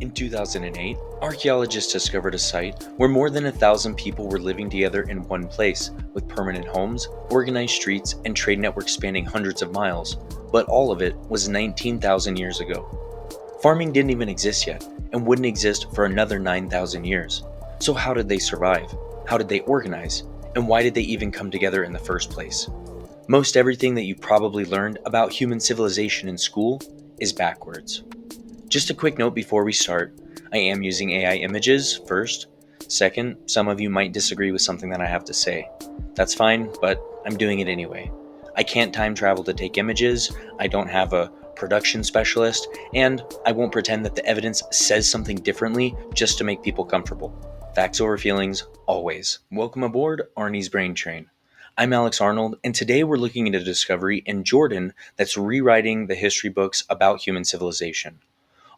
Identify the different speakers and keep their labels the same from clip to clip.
Speaker 1: In 2008, archaeologists discovered a site where more than 1,000 people were living together in one place, with permanent homes, organized streets, and trade networks spanning hundreds of miles. But all of it was 19,000 years ago. Farming didn't even exist yet, and wouldn't exist for another 9,000 years. So how did they survive? How did they organize? And why did they even come together in the first place? Most everything that you probably learned about human civilization in school is backwards. Just a quick note before we start, I am using AI images first. Second, some of you might disagree with something that I have to say. That's fine, but I'm doing it anyway. I can't time travel to take images, I don't have a production specialist, and I won't pretend that the evidence says something differently just to make people comfortable. Facts over feelings, always. Welcome aboard Arnie's Brain Train. I'm Alex Arnold, and today we're looking at a discovery in Jordan that's rewriting the history books about human civilization.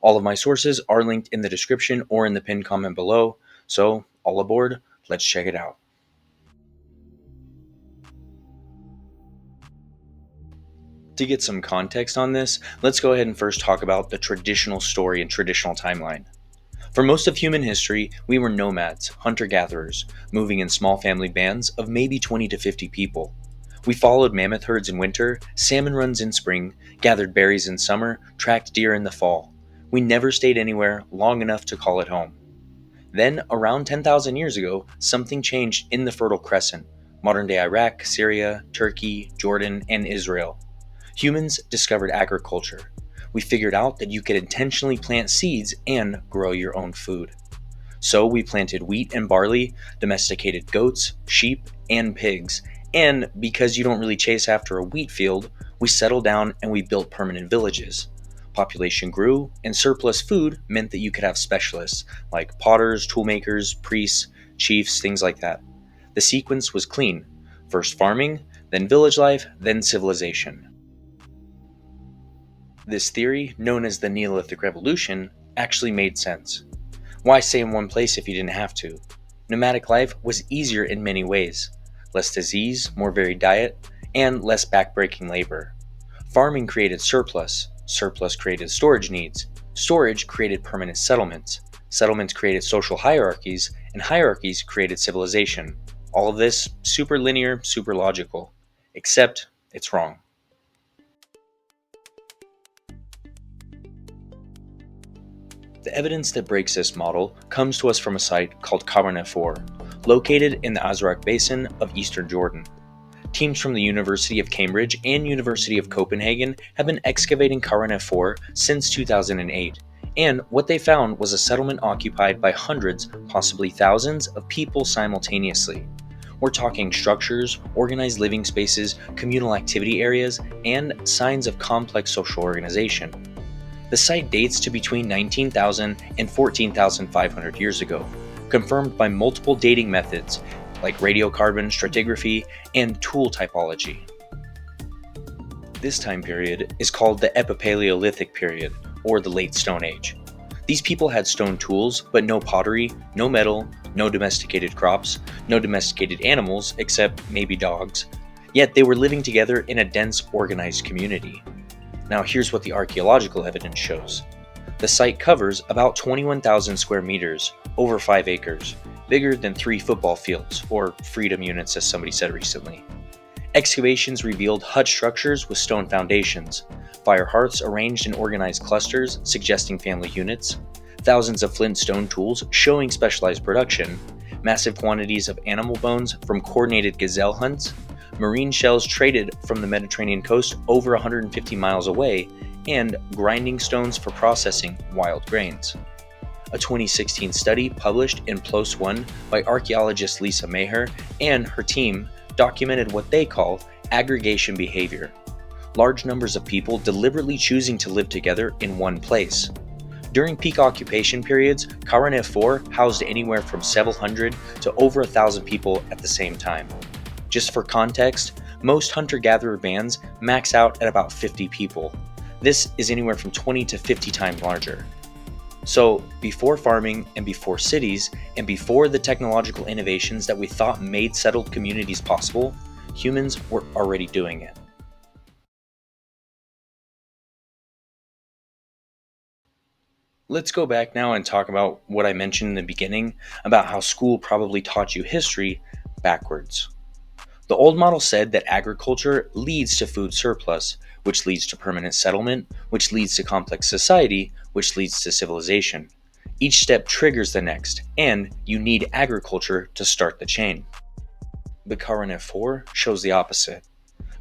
Speaker 1: All of my sources are linked in the description or in the pinned comment below, so all aboard, let's check it out. To get some context on this, let's go ahead and first talk about the traditional story and traditional timeline. For most of human history, we were nomads, hunter-gatherers, moving in small family bands of maybe 20 to 50 people. We followed mammoth herds in winter, salmon runs in spring, gathered berries in summer, tracked deer in the fall. We never stayed anywhere long enough to call it home. Then, around 10,000 years ago, something changed in the Fertile Crescent, modern-day Iraq, Syria, Turkey, Jordan, and Israel. Humans discovered agriculture. We figured out that you could intentionally plant seeds and grow your own food. So we planted wheat and barley, domesticated goats, sheep, and pigs, and because you don't really chase after a wheat field, we settled down and we built permanent villages. Population grew, and surplus food meant that you could have specialists like potters, toolmakers, priests, chiefs, things like that. The sequence was clean: first farming, then village life, then civilization. This theory, known as the Neolithic Revolution, actually made sense. Why stay in one place if you didn't have to? Nomadic life was easier in many ways: less disease, more varied diet, and less backbreaking labor. Farming created surplus, surplus created storage needs, storage created permanent settlements, settlements created social hierarchies, and hierarchies created civilization. All of this super linear, super logical. Except it's wrong. The evidence that breaks this model comes to us from a site called Kharaneh 4, located in the Azraq Basin of eastern Jordan. Teams from the University of Cambridge and University of Copenhagen have been excavating Kharaneh 4 since 2008, and what they found was a settlement occupied by hundreds, possibly thousands, of people simultaneously. We're talking structures, organized living spaces, communal activity areas, and signs of complex social organization. The site dates to between 19,000 and 14,500 years ago, confirmed by multiple dating methods like radiocarbon stratigraphy and tool typology. This time period is called the Epipaleolithic period, or the Late Stone Age. These people had stone tools, but no pottery, no metal, no domesticated crops, no domesticated animals except maybe dogs, yet they were living together in a dense, organized community. Now here's what the archaeological evidence shows. The site covers about 21,000 square meters, over 5 acres, bigger than 3 football fields, or freedom units as somebody said recently. Excavations revealed hut structures with stone foundations, fire hearths arranged in organized clusters suggesting family units, thousands of flint stone tools showing specialized production, massive quantities of animal bones from coordinated gazelle hunts, marine shells traded from the Mediterranean coast over 150 miles away, and grinding stones for processing wild grains. A 2016 study published in PLOS ONE by archaeologist Lisa Maher and her team documented what they call aggregation behavior: large numbers of people deliberately choosing to live together in one place. During peak occupation periods, Kharaneh 4 housed anywhere from several hundred to over 1,000 people at the same time. Just for context, most hunter-gatherer bands max out at about 50 people. This is anywhere from 20 to 50 times larger. So, before farming and before cities, and before the technological innovations that we thought made settled communities possible, humans were already doing it. Let's go back now and talk about what I mentioned in the beginning about how school probably taught you history backwards. The old model said that agriculture leads to food surplus, which leads to permanent settlement, which leads to complex society, which leads to civilization. Each step triggers the next, and you need agriculture to start the chain. The Kharaneh 4 shows the opposite.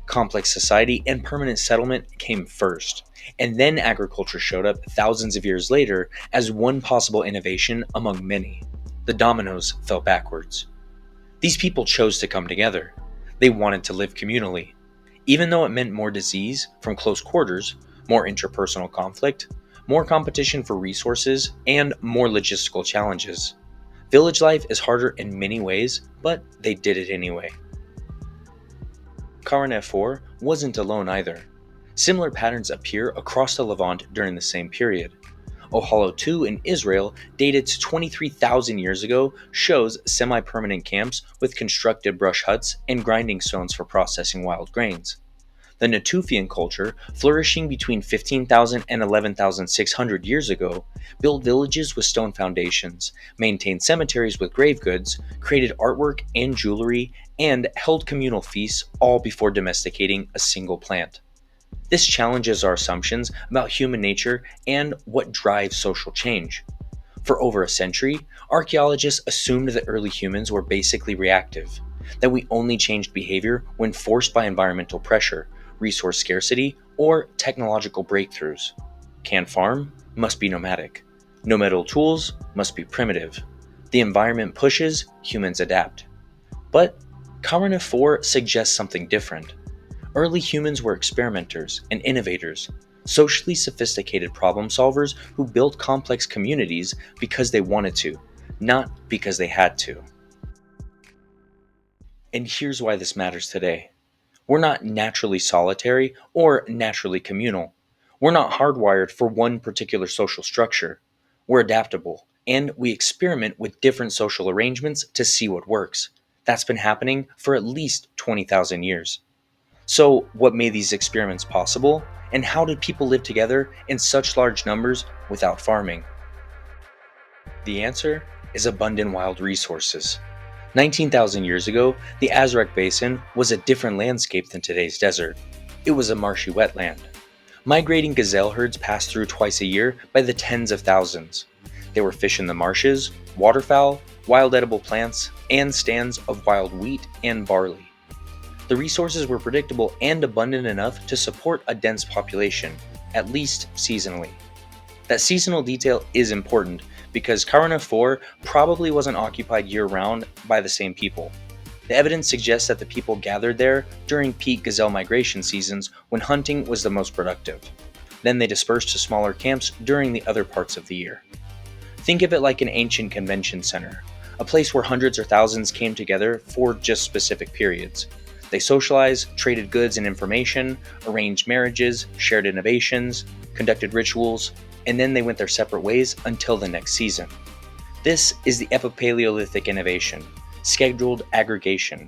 Speaker 1: Complex society and permanent settlement came first, and then agriculture showed up thousands of years later as one possible innovation among many. The dominoes fell backwards. These people chose to come together. They wanted to live communally. Even though it meant more disease from close quarters, more interpersonal conflict, more competition for resources, and more logistical challenges. Village life is harder in many ways, but they did it anyway. Kharaneh 4 wasn't alone either. Similar patterns appear across the Levant during the same period. Ohala 2 in Israel, dated to 23,000 years ago, shows semi-permanent camps with constructed brush huts and grinding stones for processing wild grains. The Natufian culture, flourishing between 15,000 and 11,600 years ago, built villages with stone foundations, maintained cemeteries with grave goods, created artwork and jewelry, and held communal feasts, all before domesticating a single plant. This challenges our assumptions about human nature and what drives social change. For over a century, archaeologists assumed that early humans were basically reactive, that we only changed behavior when forced by environmental pressure, resource scarcity, or technological breakthroughs. Can't farm? Must be nomadic. No metal tools? Must be primitive. The environment pushes, humans adapt. But Kharaneh 4 suggests something different. Early humans were experimenters and innovators, socially sophisticated problem solvers who built complex communities because they wanted to, not because they had to. And here's why this matters today. We're not naturally solitary or naturally communal. We're not hardwired for one particular social structure. We're adaptable, and we experiment with different social arrangements to see what works. That's been happening for at least 20,000 years. So, what made these experiments possible? And how did people live together in such large numbers without farming? The answer is abundant wild resources. 19,000 years ago, the Azraq Basin was a different landscape than today's desert. It was a marshy wetland. Migrating gazelle herds passed through twice a year by the tens of thousands. There were fish in the marshes, waterfowl, wild edible plants, and stands of wild wheat and barley. The resources were predictable and abundant enough to support a dense population, at least seasonally. That seasonal detail is important because Kharaneh 4 probably wasn't occupied year-round by the same people. The evidence suggests that the people gathered there during peak gazelle migration seasons when hunting was the most productive. Then they dispersed to smaller camps during the other parts of the year. Think of it like an ancient convention center, a place where hundreds or thousands came together for just specific periods. They socialized, traded goods and information, arranged marriages, shared innovations, conducted rituals, and then they went their separate ways until the next season. This is the Epipaleolithic innovation, scheduled aggregation,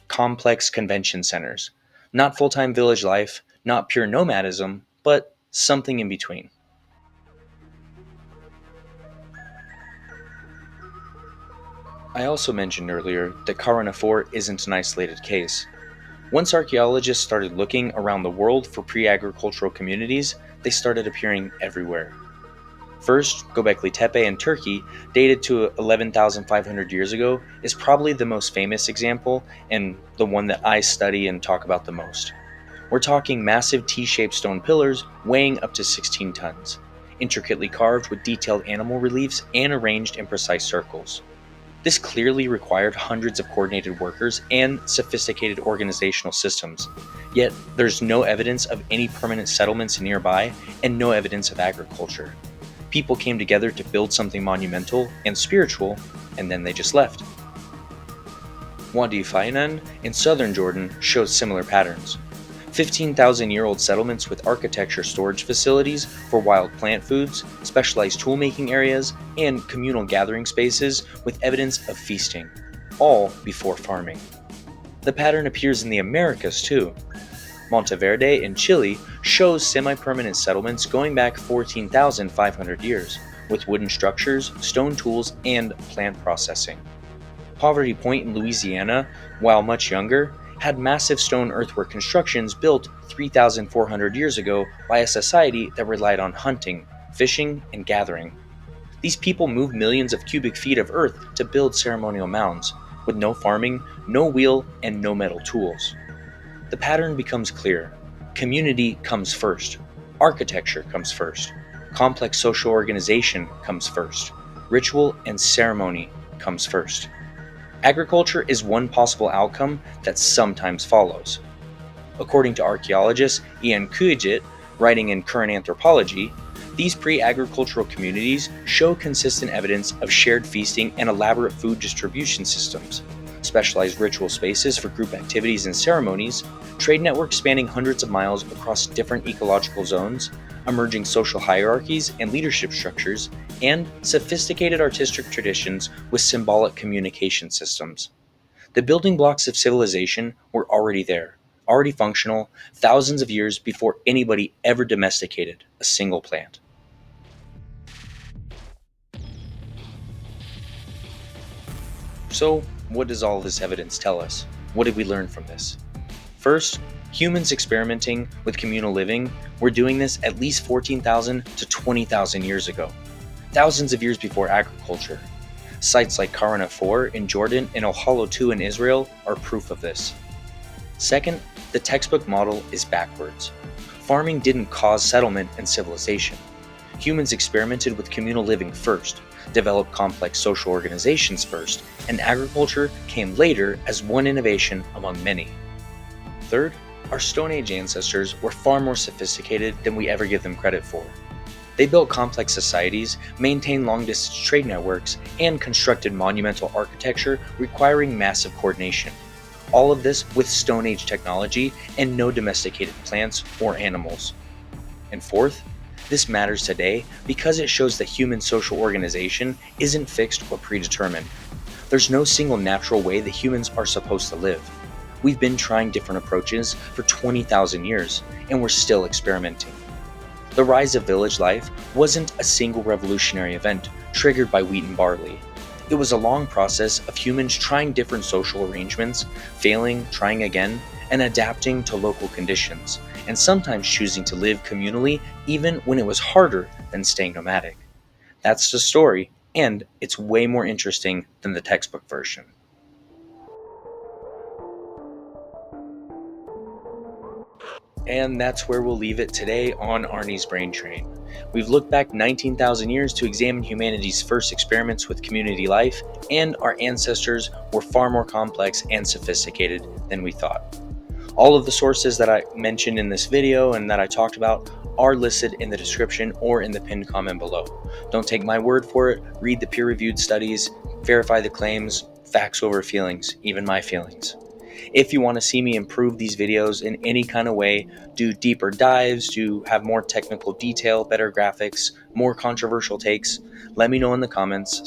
Speaker 1: complex convention centers, not full-time village life, not pure nomadism, but something in between. I also mentioned earlier that Kharaneh 4 isn't an isolated case. Once archaeologists started looking around the world for pre-agricultural communities, they started appearing everywhere. First, Göbekli Tepe in Turkey, dated to 11,500 years ago, is probably the most famous example and the one that I study and talk about the most. We're talking massive T-shaped stone pillars weighing up to 16 tons, intricately carved with detailed animal reliefs and arranged in precise circles. This clearly required hundreds of coordinated workers and sophisticated organizational systems, yet there's no evidence of any permanent settlements nearby and no evidence of agriculture. People came together to build something monumental and spiritual, and then they just left. Wadi Fainan in southern Jordan shows similar patterns. 15,000-year-old settlements with architecture storage facilities for wild plant foods, specialized tool-making areas, and communal gathering spaces with evidence of feasting, all before farming. The pattern appears in the Americas too. Monteverde in Chile shows semi-permanent settlements going back 14,500 years, with wooden structures, stone tools, and plant processing. Poverty Point in Louisiana, while much younger, had massive stone earthwork constructions built 3,400 years ago by a society that relied on hunting, fishing, and gathering. These people moved millions of cubic feet of earth to build ceremonial mounds, with no farming, no wheel, and no metal tools. The pattern becomes clear. Community comes first. Architecture comes first. Complex social organization comes first. Ritual and ceremony comes first. Agriculture is one possible outcome that sometimes follows. According to archaeologist Ian Kujit, writing in Current Anthropology, these pre-agricultural communities show consistent evidence of shared feasting and elaborate food distribution systems, specialized ritual spaces for group activities and ceremonies, trade networks spanning hundreds of miles across different ecological zones, emerging social hierarchies and leadership structures, and sophisticated artistic traditions with symbolic communication systems. The building blocks of civilization were already there, already functional, thousands of years before anybody ever domesticated a single plant. So, what does all this evidence tell us? What did we learn from this? First, humans experimenting with communal living were doing this at least 14,000 to 20,000 years ago, thousands of years before agriculture. Sites like Kharaneh 4 in Jordan and Ohalo 2 in Israel are proof of this. Second, the textbook model is backwards. Farming didn't cause settlement and civilization. Humans experimented with communal living first, developed complex social organizations first, and agriculture came later as one innovation among many. Third, our Stone Age ancestors were far more sophisticated than we ever give them credit for. They built complex societies, maintained long-distance trade networks, and constructed monumental architecture requiring massive coordination. All of this with Stone Age technology and no domesticated plants or animals. And fourth, this matters today because it shows that human social organization isn't fixed or predetermined. There's no single natural way that humans are supposed to live. We've been trying different approaches for 20,000 years, and we're still experimenting. The rise of village life wasn't a single revolutionary event triggered by wheat and barley. It was a long process of humans trying different social arrangements, failing, trying again, and adapting to local conditions, and sometimes choosing to live communally even when it was harder than staying nomadic. That's the story, and it's way more interesting than the textbook version. And that's where we'll leave it today on Arnie's Brain Train. We've looked back 19,000 years to examine humanity's first experiments with community life, and our ancestors were far more complex and sophisticated than we thought. All of the sources that I mentioned in this video and that I talked about are listed in the description or in the pinned comment below. Don't take my word for it, read the peer-reviewed studies, verify the claims, facts over feelings, even my feelings. If you want to see me improve these videos in any kind of way, do deeper dives, do have more technical detail, better graphics, more controversial takes, let me know in the comments.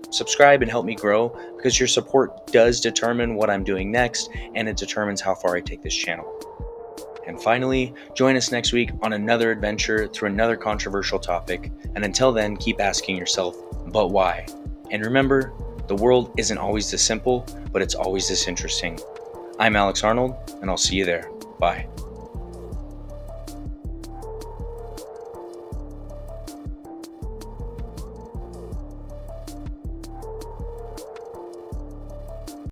Speaker 1: Subscribe and help me grow, because your support does determine what I'm doing next, and it determines how far I take this channel. And finally, join us next week on another adventure through another controversial topic, and until then, keep asking yourself, but why? And remember, the world isn't always this simple, but it's always this interesting. I'm Alex Arnold, and I'll see you there. Bye.